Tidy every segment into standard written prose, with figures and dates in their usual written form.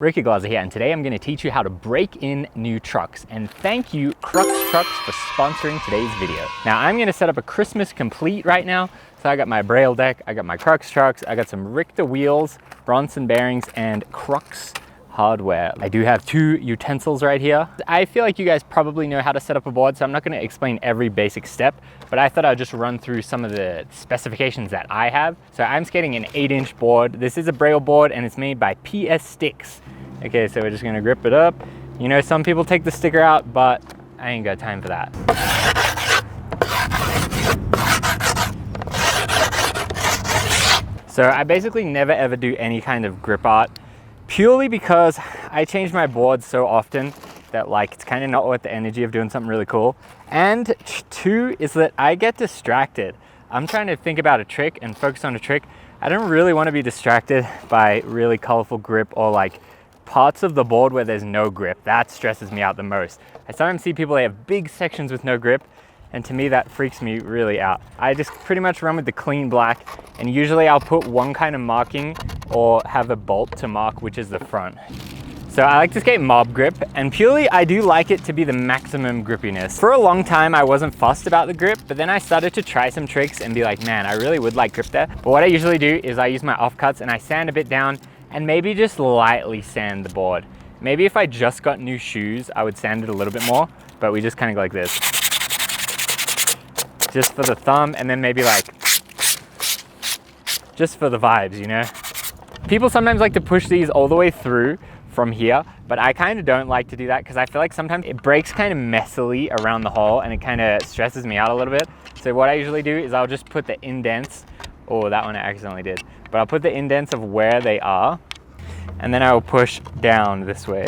Ricky Glaser here, and today I'm going to teach you how to break in new trucks. And thank you, Crux Trucks, for sponsoring today's video. Now I'm going to set up a Christmas complete right now. So I got my Braille deck, I got my Crux trucks, I got some Richter wheels, Bronson bearings, and Crux hardware. I do have two utensils right here. I feel like you guys probably know how to set up a board, so I'm not going to explain every basic step, but I thought I'd just run through some of the specifications that I have. So I'm skating an 8-inch board. This is a Braille board and it's made by PS Sticks. Okay, so we're just going to grip it up. You know, some people take the sticker out, but I ain't got time for that. So I basically never ever do any kind of grip art, purely because I change my boards so often that like it's kind of not worth the energy of doing something really cool. And two is that I get distracted. I'm trying to think about a trick and focus on a trick. I don't really want to be distracted by really colorful grip or like parts of the board where there's no grip. That stresses me out the most. I sometimes see people, they have big sections with no grip, and to me that freaks me really out. I just pretty much run with the clean black, and usually I'll put one kind of marking or have a bolt to mark which is the front. So I like to skate mob grip, and purely I do like it to be the maximum grippiness. For a long time I wasn't fussed about the grip, but then I started to try some tricks and be like, man, I really would like grip there. But what I usually do is I use my offcuts and I sand a bit down and maybe just lightly sand the board. Maybe if I just got new shoes, I would sand it a little bit more, but we just kind of go like this. Just for the thumb, and then maybe like, just for the vibes, you know? People sometimes like to push these all the way through from here, but I kind of don't like to do that because I feel like sometimes it breaks kind of messily around the hole and it kind of stresses me out a little bit. So what I usually do is I'll just put the indents, oh, that one I accidentally did, but I'll put the indents of where they are, and then I will push down this way.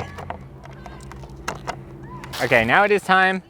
Okay, now it is time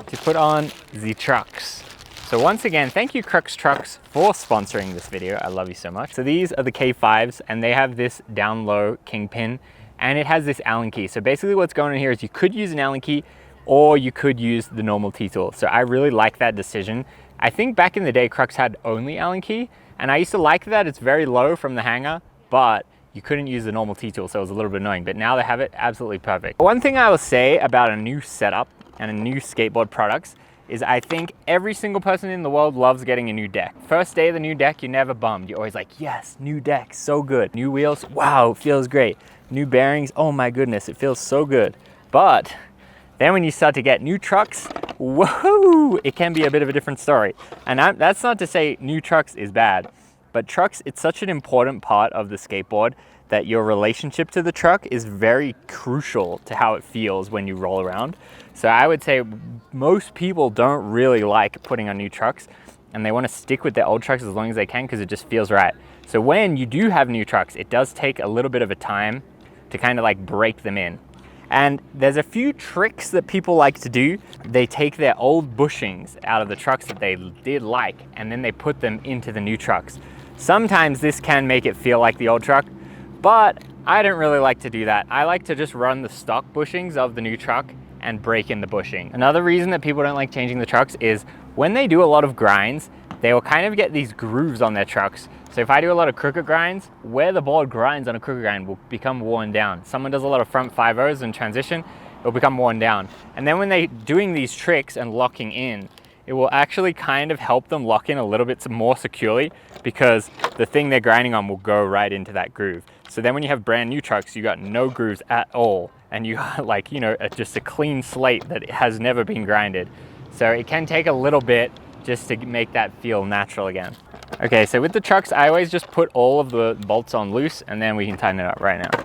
to put on the trucks. So once again, thank you Crux Trucks for sponsoring this video. I love you so much. So these are the K5s, and they have this down low kingpin, and it has this Allen key. So basically what's going on here is you could use an Allen key or you could use the normal T-tool. So I really like that decision. I think back in the day, Crux had only Allen key, and I used to like that. It's very low from the hanger, but you couldn't use the normal T-tool, so it was a little bit annoying, but now they have it absolutely perfect. One thing I will say about a new setup and a new skateboard products is I think every single person in the world loves getting a new deck. First day of the new deck, you're never bummed. You're always like, yes, new deck, so good. New wheels, wow, it feels great. New bearings, oh my goodness, it feels so good. But then when you start to get new trucks, whoa, it can be a bit of a different story. And that's not to say new trucks is bad, but trucks, it's such an important part of the skateboard that your relationship to the truck is very crucial to how it feels when you roll around. So I would say most people don't really like putting on new trucks, and they want to stick with their old trucks as long as they can because it just feels right. So when you do have new trucks, it does take a little bit of a time to kind of like break them in. And there's a few tricks that people like to do. They take their old bushings out of the trucks that they did like, and then they put them into the new trucks. Sometimes this can make it feel like the old truck, but I don't really like to do that. I like to just run the stock bushings of the new truck and break in the bushing. Another reason that people don't like changing the trucks is when they do a lot of grinds, they will kind of get these grooves on their trucks. So if I do a lot of crooked grinds, where the board grinds on a crooked grind will become worn down. Someone does a lot of front 5-0s in transition, it will become worn down. And then when they're doing these tricks and locking in, it will actually kind of help them lock in a little bit more securely because the thing they're grinding on will go right into that groove. So then when you have brand new trucks, you got no grooves at all. And you got like, you know, just a clean slate that has never been grinded. So it can take a little bit just to make that feel natural again. Okay, so with the trucks, I always just put all of the bolts on loose and then we can tighten it up right now.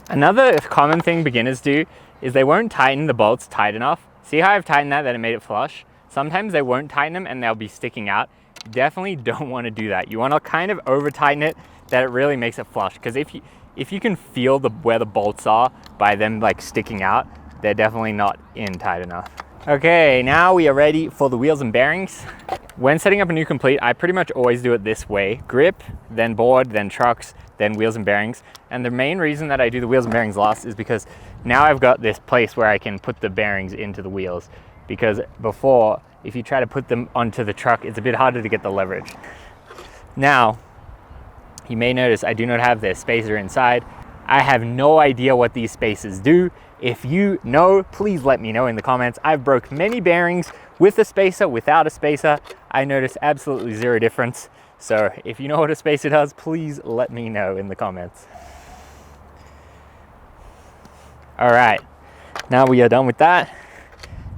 Another common thing beginners do is they won't tighten the bolts tight enough. See how I've tightened that it made it flush? Sometimes they won't tighten them and they'll be sticking out. Definitely don't want to do that. You want to kind of over tighten it that it really makes it flush, because if you can feel where the bolts are by them like sticking out, they're definitely not in tight enough. Okay, now we are ready for the wheels and bearings. When setting up a new complete, I pretty much always do it this way: grip, then board, then trucks, then wheels and bearings. And the main reason that I do the wheels and bearings last is because now I've got this place where I can put the bearings into the wheels, because before, if you try to put them onto the truck, it's a bit harder to get the leverage. Now, you may notice I do not have the spacer inside. I have no idea what these spacers do. If you know, please let me know in the comments. I've broke many bearings with a spacer, without a spacer. I noticed absolutely zero difference. So if you know what a spacer does, please let me know in the comments. All right, now we are done with that.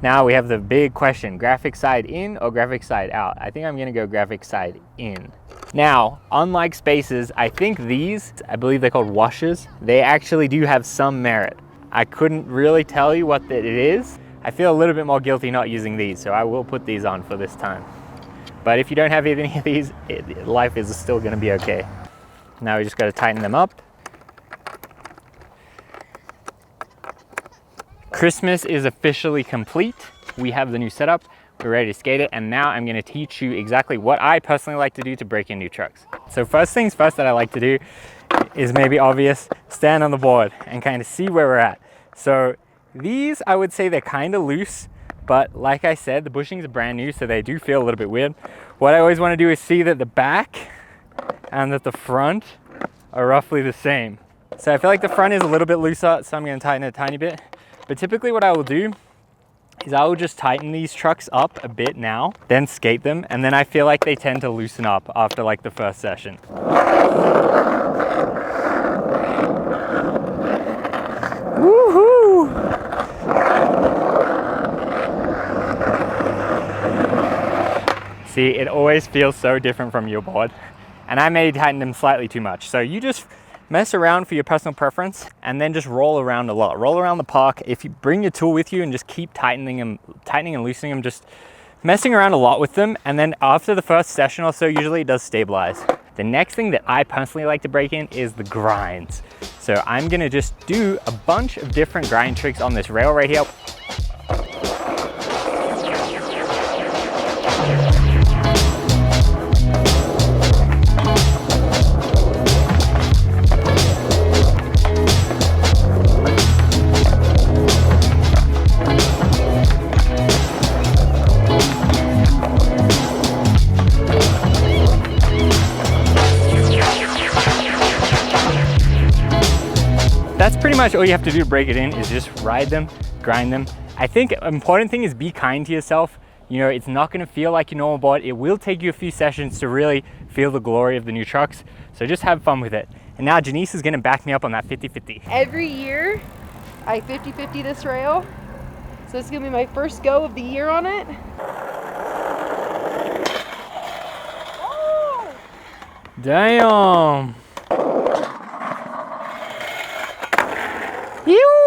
Now we have the big question, graphic side in or graphic side out? I think I'm gonna go graphic side in. Now, unlike spacers, I think these, I believe they're called washers, they actually do have some merit. I couldn't really tell you what it is. I feel a little bit more guilty not using these, so I will put these on for this time. But if you don't have any of these, life is still gonna be okay. Now we just gotta tighten them up. Christmas is officially complete. We have the new setup, we're ready to skate it, and now I'm gonna teach you exactly what I personally like to do to break in new trucks. So first things first that I like to do is maybe obvious, stand on the board and kind of see where we're at. So these, I would say they're kind of loose, but like I said, the bushings are brand new, so they do feel a little bit weird. What I always wanna do is see that the back and that the front are roughly the same. So I feel like the front is a little bit looser, so I'm gonna tighten it a tiny bit. But typically what I will do is I will just tighten these trucks up a bit now, then skate them, and then I feel like they tend to loosen up after like the first session. Woohoo! See, it always feels so different from your board. And I may tighten them slightly too much. So you just mess around for your personal preference and then just roll around a lot. Roll around the park. If you bring your tool with you and just keep tightening and loosening them, just messing around a lot with them. And then after the first session or so, usually it does stabilize. The next thing that I personally like to break in is the grinds. So I'm gonna just do a bunch of different grind tricks on this rail right here. That's pretty much all you have to do to break it in, is just ride them, grind them. I think an important thing is be kind to yourself. You know, it's not gonna feel like your normal board. It will take you a few sessions to really feel the glory of the new trucks. So just have fun with it. And now Janice is gonna back me up on that 50-50. Every year, I 50-50 this rail. So it's gonna be my first go of the year on it. Oh! Damn. You.